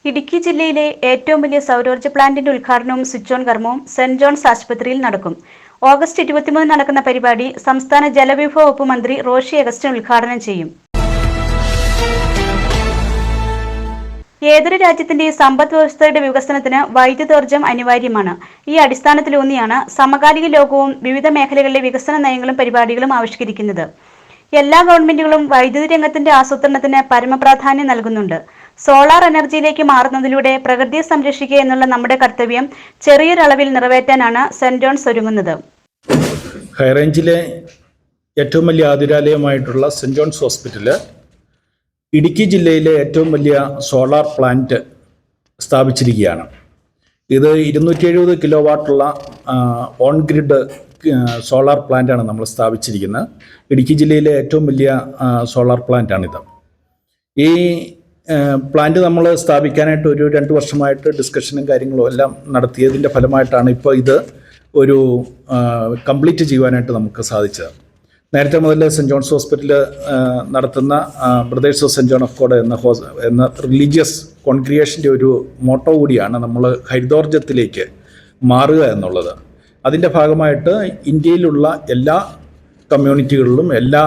ഇടുക്കി ജില്ലയിലെ ഏറ്റവും വലിയ സൗരോർജ്ജ പ്ലാന്റിന്റെ ഉദ്ഘാടനവും സ്വിച്ച് ഓൺ കർമ്മവും സെന്റ് ജോൺസ് ആശുപത്രിയിൽ നടക്കും. ഓഗസ്റ്റ് 23 നടക്കുന്ന പരിപാടി സംസ്ഥാന ജലവിഭവ വകുപ്പ് മന്ത്രി റോഷി അഗസ്റ്റിൻ ഉദ്ഘാടനം ചെയ്യും. ഏതൊരു രാജ്യത്തിന്റെ സമ്പദ് വ്യവസ്ഥയുടെ വികസനത്തിന് വൈദ്യുതോർജ്ജം അനിവാര്യമാണ്. ഈ അടിസ്ഥാനത്തിലൂന്നിയാണ് സമകാലിക ലോകവും വിവിധ മേഖലകളിലെ വികസന നയങ്ങളും പരിപാടികളും ആവിഷ്കരിക്കുന്നത്. എല്ലാ ഗവൺമെന്റുകളും വൈദ്യുതി രംഗത്തിന്റെ ആസൂത്രണത്തിന് പരമപ്രാധാന്യം നൽകുന്നുണ്ട്. സോളാർ എനർജിയിലേക്ക് മാറുന്നതിലൂടെ പ്രകൃതിയെ സംരക്ഷിക്കുക എന്നുള്ള നമ്മുടെ കർത്തവ്യം ചെറിയൊരളവിൽ നിറവേറ്റാനാണ് സെന്റ് ജോൺസ് ഒരുങ്ങുന്നത്. ഹൈറേഞ്ചിലെ ഏറ്റവും വലിയ ആതുരാലയമായിട്ടുള്ള സെന്റ് ജോൺസ് ഹോസ്പിറ്റല് ഇടുക്കി ജില്ലയിലെ ഏറ്റവും വലിയ സോളാർ പ്ലാന്റ് സ്ഥാപിച്ചിരിക്കുകയാണ്. ഇത് 270 കിലോ വാട്ടുള്ള ഓൺ ഗ്രിഡ് സോളാർ പ്ലാന്റാണ് നമ്മൾ സ്ഥാപിച്ചിരിക്കുന്നത്. ഇടുക്കി ജില്ലയിലെ ഏറ്റവും വലിയ സോളാർ പ്ലാന്റാണിത്. ഈ പ്ലാന്റ് നമ്മൾ സ്ഥാപിക്കാനായിട്ട് ഒരു 2 വർഷമായിട്ട് ഡിസ്കഷനും കാര്യങ്ങളും എല്ലാം നടത്തിയതിൻ്റെ ഫലമായിട്ടാണ് ഇപ്പോൾ ഇത് ഒരു കംപ്ലീറ്റ് ചെയ്യുവാനായിട്ട് നമുക്ക് സാധിച്ചത്. നേരത്തെ മുതൽ സെൻറ്റ് ജോൺസ് ഹോസ്പിറ്റൽ നടത്തുന്ന brothers of saint John of God എന്ന റിലീജിയസ് കോൺഗ്രിഗേഷൻ്റെ ഒരു മോട്ടോ കൂടിയാണ് നമ്മൾ ഹരിതോർജ്ജത്തിലേക്ക് മാറുക എന്നുള്ളത്. അതിൻ്റെ ഭാഗമായിട്ട് ഇന്ത്യയിലുള്ള എല്ലാ കമ്മ്യൂണിറ്റികളിലും എല്ലാ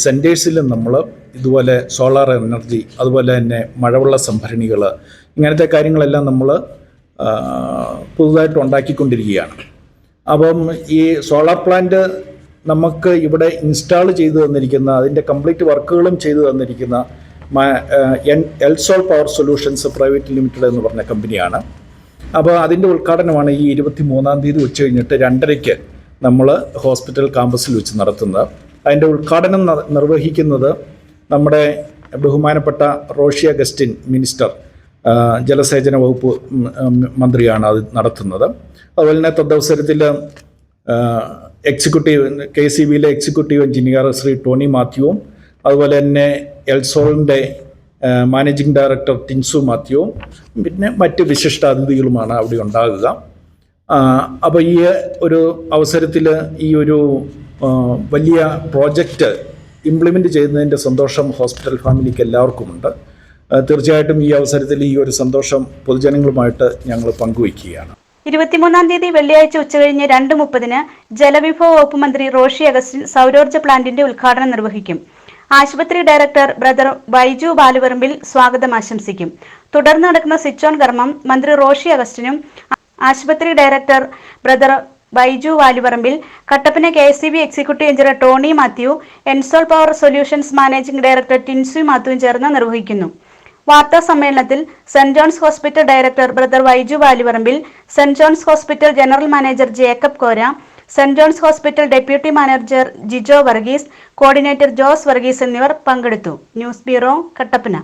സെൻറ്റേഴ്സിലും നമ്മൾ ഇതുപോലെ സോളാർ എനർജി, അതുപോലെ തന്നെ മഴവെള്ള സംഭരണികൾ, ഇങ്ങനത്തെ കാര്യങ്ങളെല്ലാം നമ്മൾ പുതുതായിട്ട് ഉണ്ടാക്കിക്കൊണ്ടിരിക്കുകയാണ്. അപ്പം ഈ സോളാർ പ്ലാന്റ് നമുക്ക് ഇവിടെ ഇൻസ്റ്റാൾ ചെയ്തു തന്നിരിക്കുന്ന, അതിൻ്റെ കംപ്ലീറ്റ് വർക്കുകളും ചെയ്തു തന്നിരിക്കുന്ന എൽസോൾ പവർ സൊല്യൂഷൻസ് പ്രൈവറ്റ് ലിമിറ്റഡ് എന്ന് പറഞ്ഞ കമ്പനിയാണ്. അപ്പോൾ അതിൻ്റെ ഉദ്ഘാടനമാണ് ഈ 23-ാം തീയതി ഉച്ച കഴിഞ്ഞിട്ട് 2:30 നമ്മൾ ഹോസ്പിറ്റൽ ക്യാമ്പസിൽ വെച്ച് നടത്തുന്നത്. അതിൻ്റെ ഉദ്ഘാടനം നിർവഹിക്കുന്നത് നമ്മുടെ ബഹുമാനപ്പെട്ട റോഷി അഗസ്റ്റിൻ മിനിസ്റ്റർ, ജലസേചന വകുപ്പ് മന്ത്രിയാണ് അത് നടത്തുന്നത്. അതുപോലെ തന്നെ തദ്വസരത്തിൽ എക്സിക്യൂട്ടീവ് KCBയിലെ എക്സിക്യൂട്ടീവ് എഞ്ചിനീയർ ശ്രീ ടോണി മാത്യുവും, അതുപോലെ തന്നെ എൽസോളിൻ്റെ മാനേജിംഗ് ഡയറക്ടർ ടിൻസു മാത്യുവും, പിന്നെ മറ്റ് വിശിഷ്ട അതിഥികളുമാണ് അവിടെ ഉണ്ടാകുക. അപ്പോൾ ഈ ഒരു അവസരത്തിൽ ഈ ഒരു വലിയ പ്രോജക്റ്റ് ഇംപ്ലിമെൻ്റ് ചെയ്യുന്നതിൻ്റെ സന്തോഷം ഹോസ്പിറ്റൽ ഫാമിലിക്ക് എല്ലാവർക്കുമുണ്ട്. തീർച്ചയായിട്ടും ഈ അവസരത്തിൽ ഈ ഒരു സന്തോഷം പൊതുജനങ്ങളുമായിട്ട് ഞങ്ങൾ പങ്കുവയ്ക്കുകയാണ്. 23-ാം തീയതി വെള്ളിയാഴ്ച ഉച്ചകഴിഞ്ഞ് 2:30 ജലവിഭവ വകുപ്പ് മന്ത്രി റോഷി അഗസ്റ്റിൻ സൗരോർജ്ജ പ്ലാന്റിന്റെ ഉദ്ഘാടനം നിർവഹിക്കും. ആശുപത്രി ഡയറക്ടർ ബ്രദർ ബൈജു ബാലുപറമ്പിൽ സ്വാഗതം ആശംസിക്കും. തുടർന്ന് നടക്കുന്ന സ്വിച്ച് ഓൺ കർമ്മം മന്ത്രി റോഷി അഗസ്റ്റിനും ആശുപത്രി director brother Baiju Valuparambil, Kattappana KCB executive engineer Tony Mathew, Ensol power solutions managing director Tinsu മാത്യുവും ചേർന്ന് നിർവഹിക്കുന്നു. വാർത്താ സമ്മേളനത്തിൽ Saint John's hospital director brother Baiju Valuparambil, Saint John's hospital general manager Jacob Kora, Saint John's hospital deputy manager Jijo Varghese, coordinator Jose Varghese എന്നിവർ പങ്കെടുത്തു. News bureau, Kattappana.